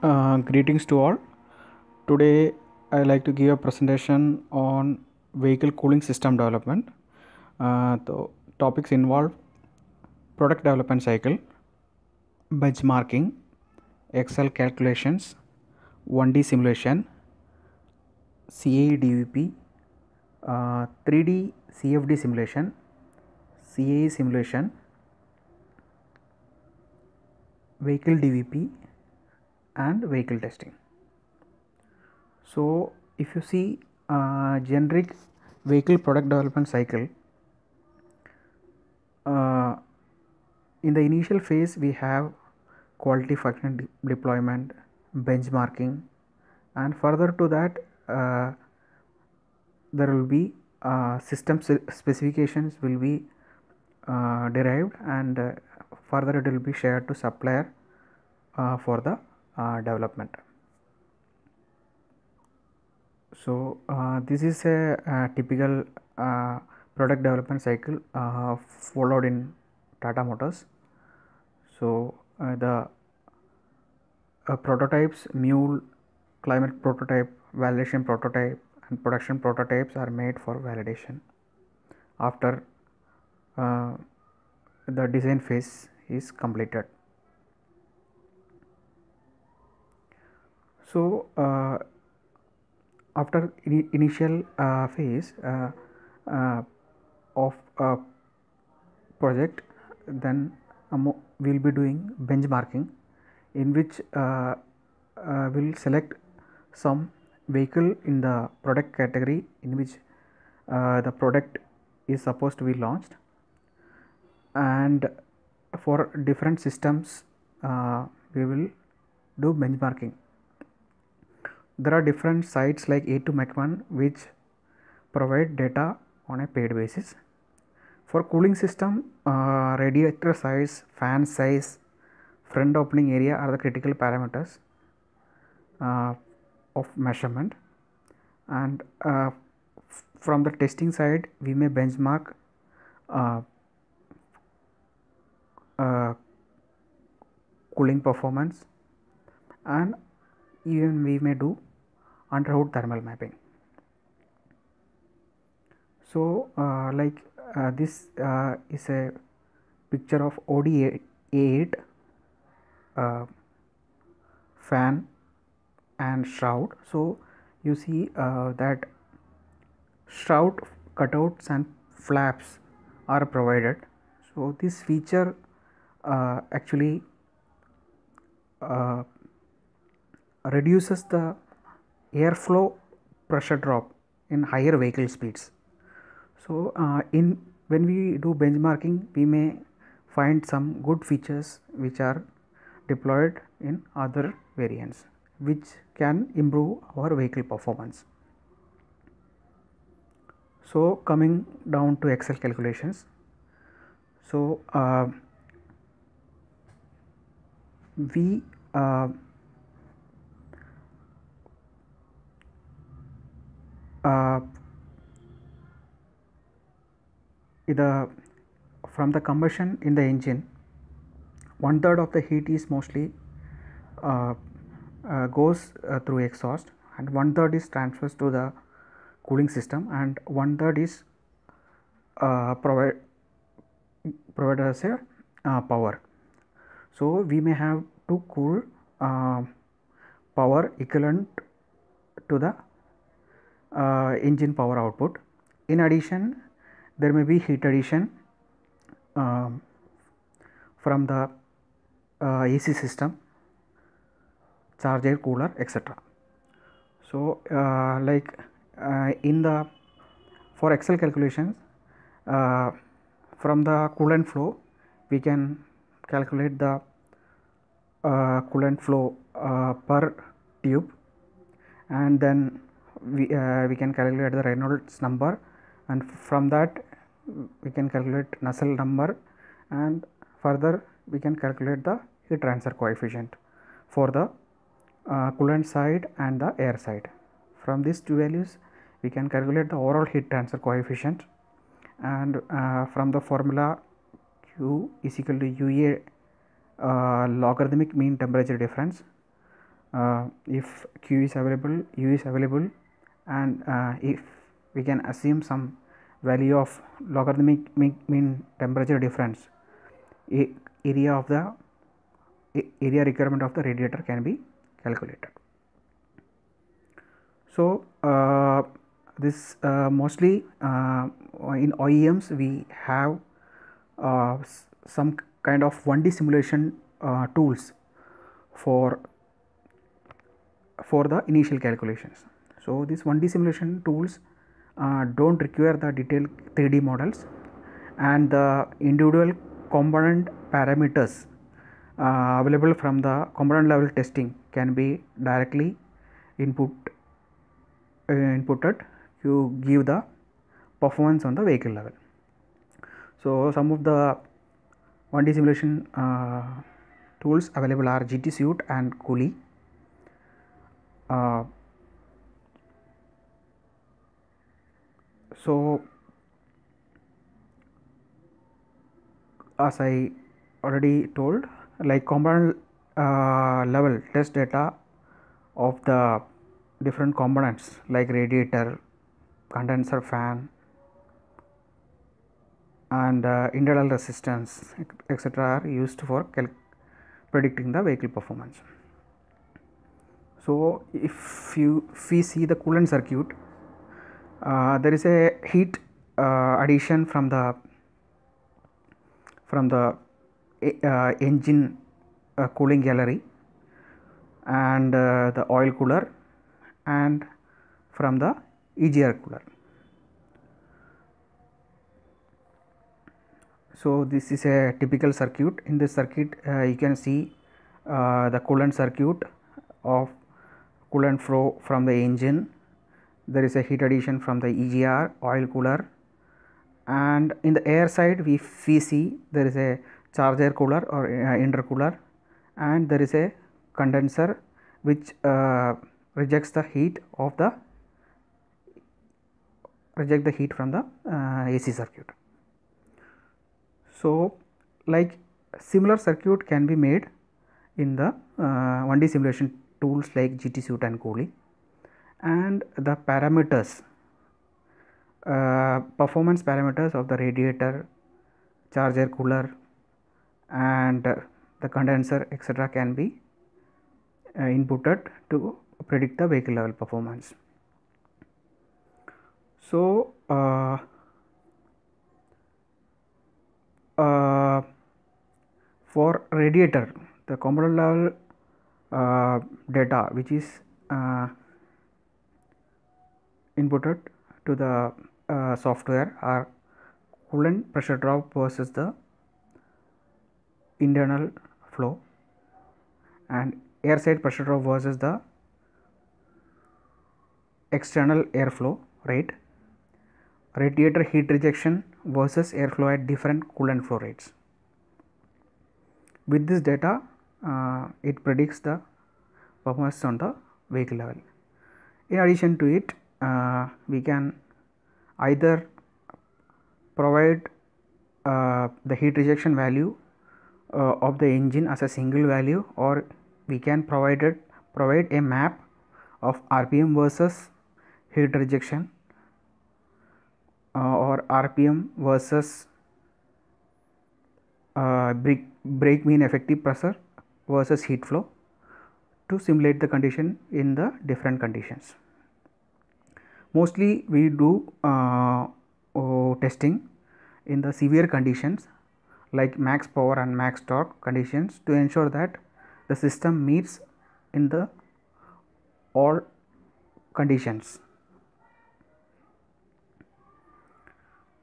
Greetings to all. Today, I like to give a presentation on vehicle cooling system development. The topics involve product development cycle, benchmarking, Excel calculations, 1D simulation, CAE DVP, 3D CFD simulation, CAE simulation, vehicle DVP, and vehicle testing. So, if you see generic vehicle product development cycle, in the initial phase we have quality function deployment, benchmarking, and further to that there will be system specifications will be derived, and further it will be shared to supplier for the development. So this is a typical product development cycle followed in Tata Motors. So the prototypes, mule, climate prototype, validation prototype, and production prototypes are made for validation after the design phase is completed. So after initial phase of project, then we will be doing benchmarking, in which we'll select some vehicle in the product category in which the product is supposed to be launched, and for different systems we will do benchmarking. There are different sites like A2Mech1 which provide data on a paid basis. For cooling system, radiator size, fan size, front opening area are the critical parameters of measurement, and from the testing side we may benchmark cooling performance, and even we may do underhood thermal mapping. So this is a picture of OD-A8 fan and shroud. So you see that shroud cutouts and flaps are provided. So this feature actually reduces the airflow pressure drop in higher vehicle speeds. So when we do benchmarking, we may find some good features which are deployed in other variants, which can improve our vehicle performance. So coming down to Excel calculations, so we from the combustion in the engine, 1/3 of the heat is mostly goes through exhaust, and 1/3 is transfers to the cooling system, and 1/3 is provided as a power. So we may have to cool power equivalent to the engine power output. In addition, there may be heat addition from the AC system, charger, cooler, etc. So in the for Excel calculations, from the coolant flow we can calculate the coolant flow per tube, and then we can calculate the Reynolds number, and from that we can calculate Nusselt number, and further we can calculate the heat transfer coefficient for the coolant side and the air side. From these two values we can calculate the overall heat transfer coefficient, and from the formula Q is equal to UA logarithmic mean temperature difference. if Q is available, U is available, and if we can assume some value of logarithmic mean temperature difference, area of the area requirement of the radiator can be calculated. So this mostly in OEMs we have some kind of 1D simulation tools for the initial calculations. So these 1D simulation tools don't require the detailed 3D models, and the individual component parameters available from the component level testing can be directly inputted to give the performance on the vehicle level. So some of the 1D simulation tools available are GT Suite and Coolie. So as I already told, like component level test data of the different components like radiator, condenser fan, and internal resistance, etc. are used for predicting the vehicle performance. So if we see the coolant circuit, there is a heat addition from the engine cooling gallery, and the oil cooler, and from the EGR cooler. So this is a typical circuit. In this circuit you can see the coolant circuit of coolant flow from the engine. There is a heat addition from the EGR oil cooler, and in the air side we see there is a charger cooler or intercooler, and there is a condenser which rejects the heat from the AC circuit. So like similar circuit can be made in the 1D simulation tools like GT Suite and Coolie, and the parameters, performance parameters of the radiator, charger cooler, and the condenser, etc. can be inputted to predict the vehicle level performance. So for radiator, the component level data which is inputted to the software are coolant pressure drop versus the internal flow, and air side pressure drop versus the external airflow rate, radiator heat rejection versus airflow at different coolant flow rates. With this data it predicts the performance on the vehicle level. In addition to it, we can either provide the heat rejection value of the engine as a single value, or we can provide a map of RPM versus heat rejection, or RPM versus brake mean effective pressure versus heat flow, to simulate the condition in the different conditions. Mostly we do testing in the severe conditions like max power and max torque conditions, to ensure that the system meets in the all conditions.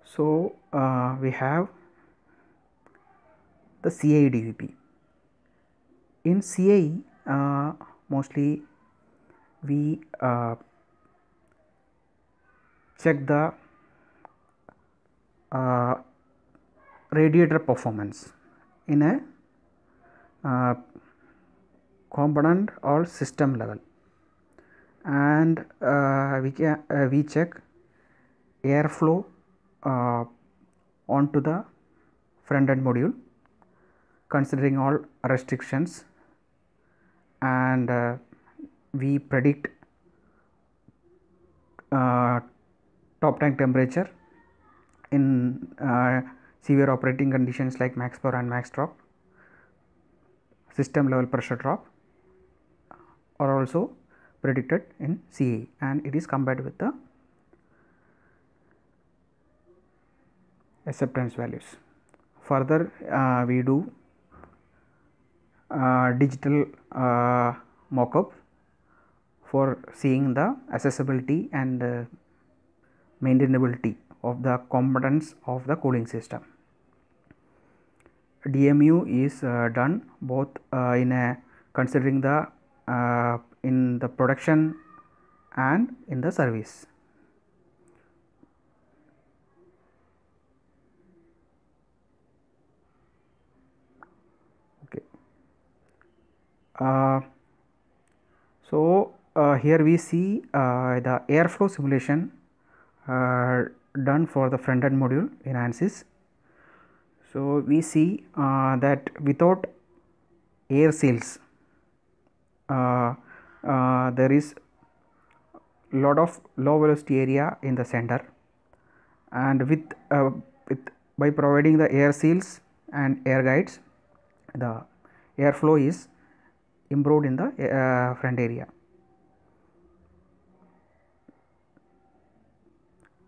So we have the CAE DVP. In CAE mostly we check the radiator performance in a component or system level, and we check airflow onto the front end module considering all restrictions, and we predict top tank temperature in severe operating conditions like max power and max drop. System level pressure drop are also predicted in CAE, and it is compared with the acceptance values. Further, we do digital mockup for seeing the accessibility and maintainability of the components of the cooling system. DMU is done both in considering the in the production and in the service. Okay. So here we see the airflow simulation done for the front end module in ANSYS. So we see that without air seals, there is lot of low velocity area in the center, and with by providing the air seals and air guides, the airflow is improved in the front area.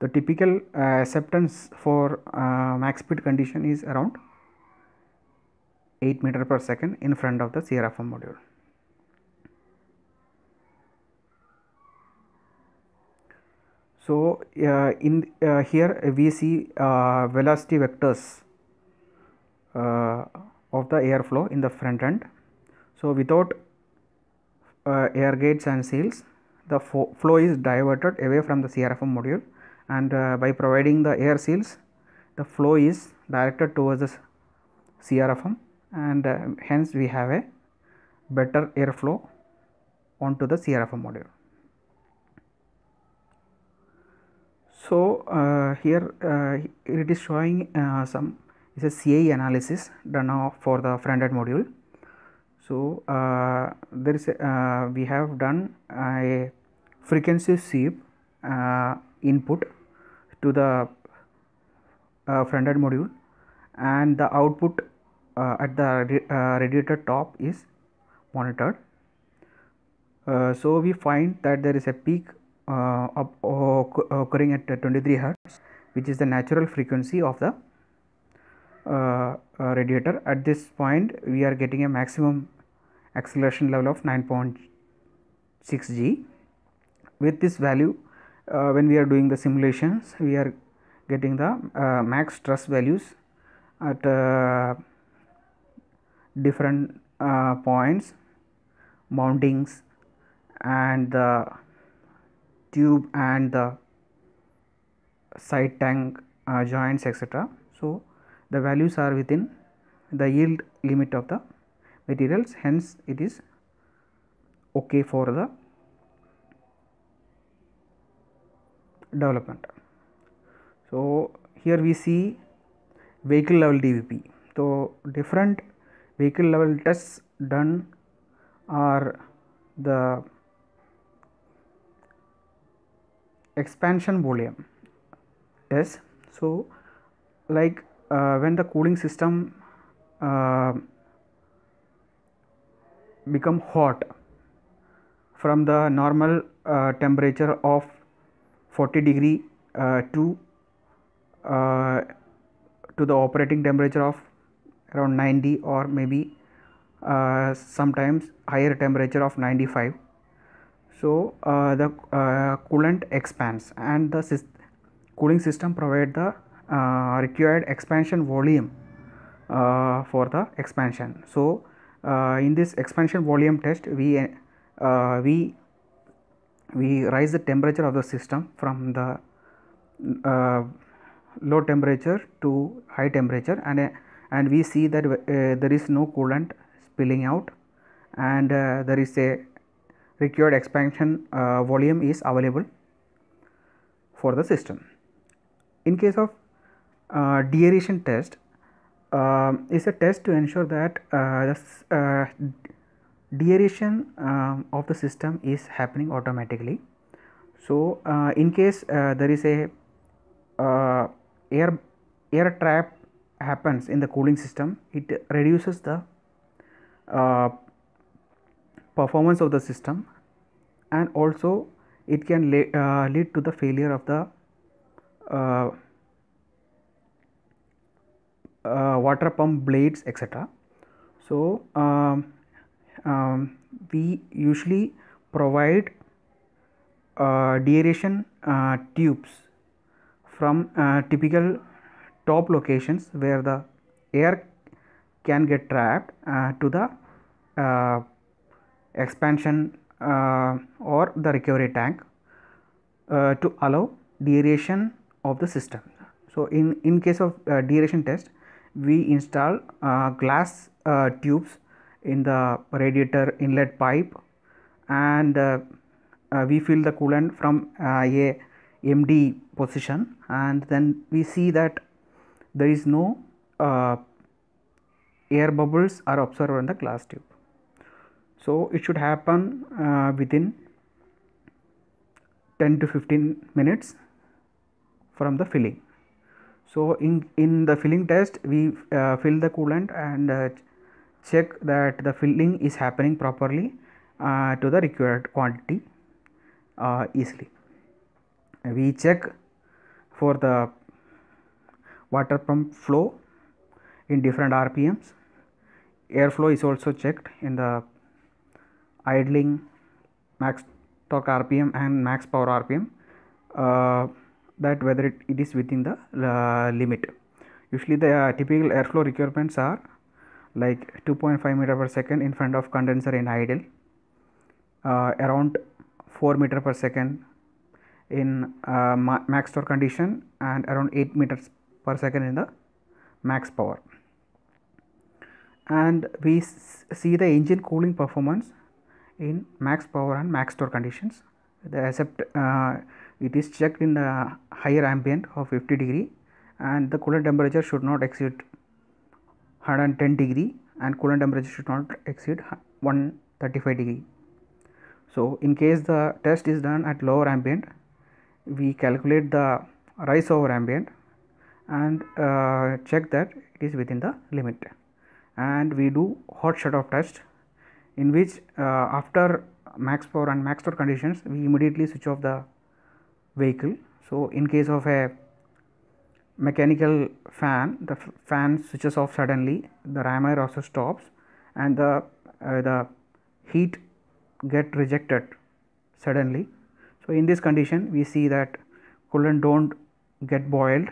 The typical acceptance for max speed condition is around 8 meter per second in front of the CRFM module. So in here we see velocity vectors of the airflow in the front end. So without air gates and seals, the flow is diverted away from the CRFM module, and by providing the air seals, the flow is directed towards the CRFM, and hence we have a better airflow onto the CRFM module. So here it is showing some is a CAE analysis done for the front end module. So there is we have done a frequency sweep input to the front end module, and the output at the radiator top is monitored. So we find that there is a peak occurring at 23 hertz, which is the natural frequency of the radiator. At this point we are getting a maximum acceleration level of 9.6 g. With this value, when we are doing the simulations, we are getting the max stress values at different points, mountings, and the tube and the side tank joints, etc. So the values are within the yield limit of the materials, hence it is okay for the development. So here we see vehicle level DVP. So different vehicle level tests done are the expansion volume test. So like when the cooling system become hot from the normal temperature of 40 degree to the operating temperature of around 90, or maybe sometimes higher temperature of 95. So the coolant expands, and the cooling system provide the required expansion volume for the expansion. So in this expansion volume test, we rise the temperature of the system from the low temperature to high temperature, and we see that there is no coolant spilling out, and there is a required expansion volume is available for the system. In case of deaeration test, is a test to ensure that deaeration of the system is happening automatically. So in case there is a air trap happens in the cooling system, it reduces the performance of the system, and also it can lead to the failure of the uh, water pump blades, etc. So we usually provide deaeration tubes from typical top locations where the air can get trapped to the uh, expansion or the recovery tank to allow deaeration of the system. So in case of deaeration test, we install glass tubes in the radiator inlet pipe, and we fill the coolant from a MD position, and then we see that there is no air bubbles are observed in the glass tube. So it should happen within 10 to 15 minutes from the filling. So in the filling test, we fill the coolant and check that the filling is happening properly to the required quantity easily. We check for the water pump flow in different RPMs. Airflow is also checked in the idling, max torque RPM and max power RPM, that whether it is within the limit. Usually the typical airflow requirements are like 2.5 meter per second in front of condenser in idle, around 4 meter per second in max torque condition, and around 8 meters per second in the max power. And we see the engine cooling performance in max power and max torque conditions. Except it is checked in the higher ambient of 50 degree, and the coolant temperature should not exceed 110 degree, and coolant temperature should not exceed 135 degree. So in case the test is done at lower ambient, we calculate the rise over ambient and check that it is within the limit, and we do hot shut off test, in which after max power and max torque conditions we immediately switch off the vehicle. So in case of a mechanical fan, the fan switches off suddenly, the ram air also stops, and the heat get rejected suddenly. So in this condition we see that coolant don't get boiled,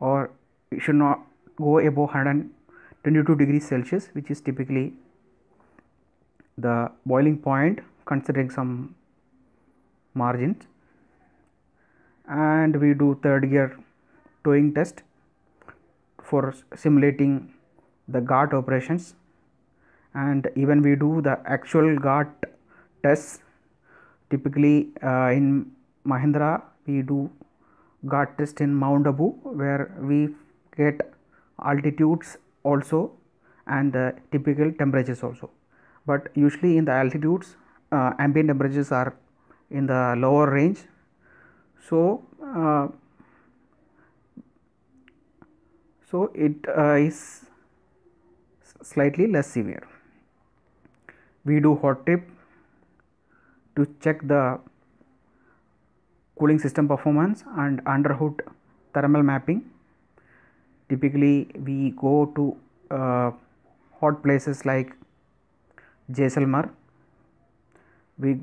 or it should not go above 122 degrees Celsius, which is typically the boiling point considering some margins. And we do third gear towing test for simulating the GART operations, and even we do the actual GART tests. Typically in Mahindra we do GART test in Mount Abu, where we get altitudes also and the typical temperatures also, but usually in the altitudes ambient temperatures are in the lower range, so it is slightly less severe. We do hot trip to check the cooling system performance and under hood thermal mapping. Typically we go to hot places like Jaisalmer. We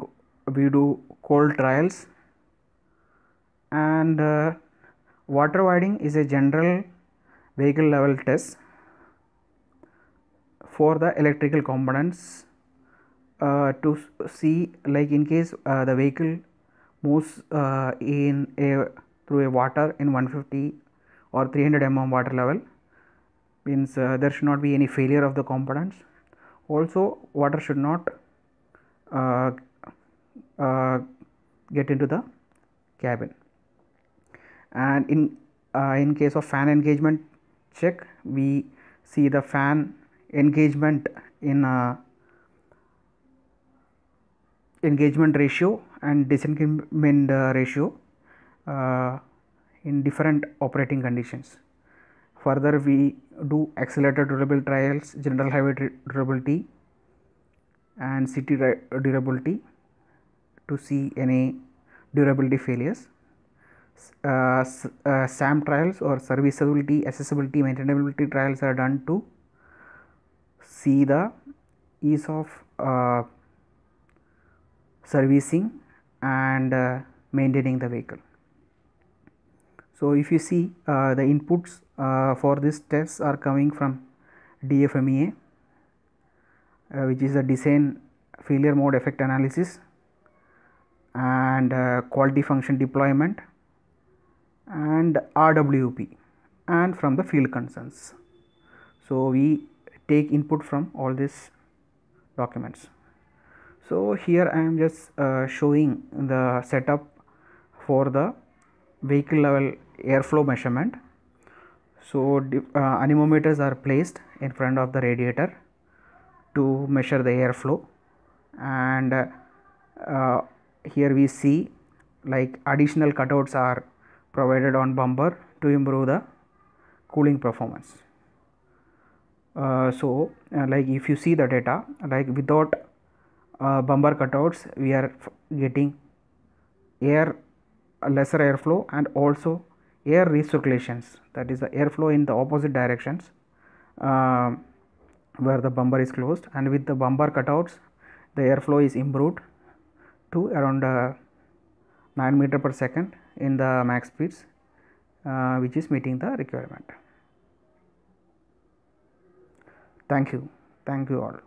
do cold trials, and water wading is a general vehicle level test for the electrical components to see, like in case the vehicle moves through a water in 150 or 300 mm water level, means there should not be any failure of the components. Also water should not get into the cabin. And in case of fan engagement check, we see the fan engagement in engagement ratio and disengagement ratio in different operating conditions. Further, we do accelerated durability trials, general highway durability and city durability to see any durability failures. SAM trials or serviceability, accessibility, maintainability trials are done to see the ease of servicing and maintaining the vehicle. So, if you see the inputs for this tests are coming from DFMEA, which is a design failure mode effect analysis, and quality function deployment, and RWP, and from the field concerns. So, we take input from all these documents. So, here I am just showing the setup for the vehicle level airflow measurement. So, anemometers are placed in front of the radiator to measure the airflow, and here we see like additional cutouts are provided on bumper to improve the cooling performance. Like if you see the data, like without bumper cutouts, we are getting lesser airflow and also air recirculations, that is the airflow in the opposite directions where the bumper is closed, and with the bumper cutouts the airflow is improved to around 9 meter per second in the max speeds, which is meeting the requirement. Thank you all.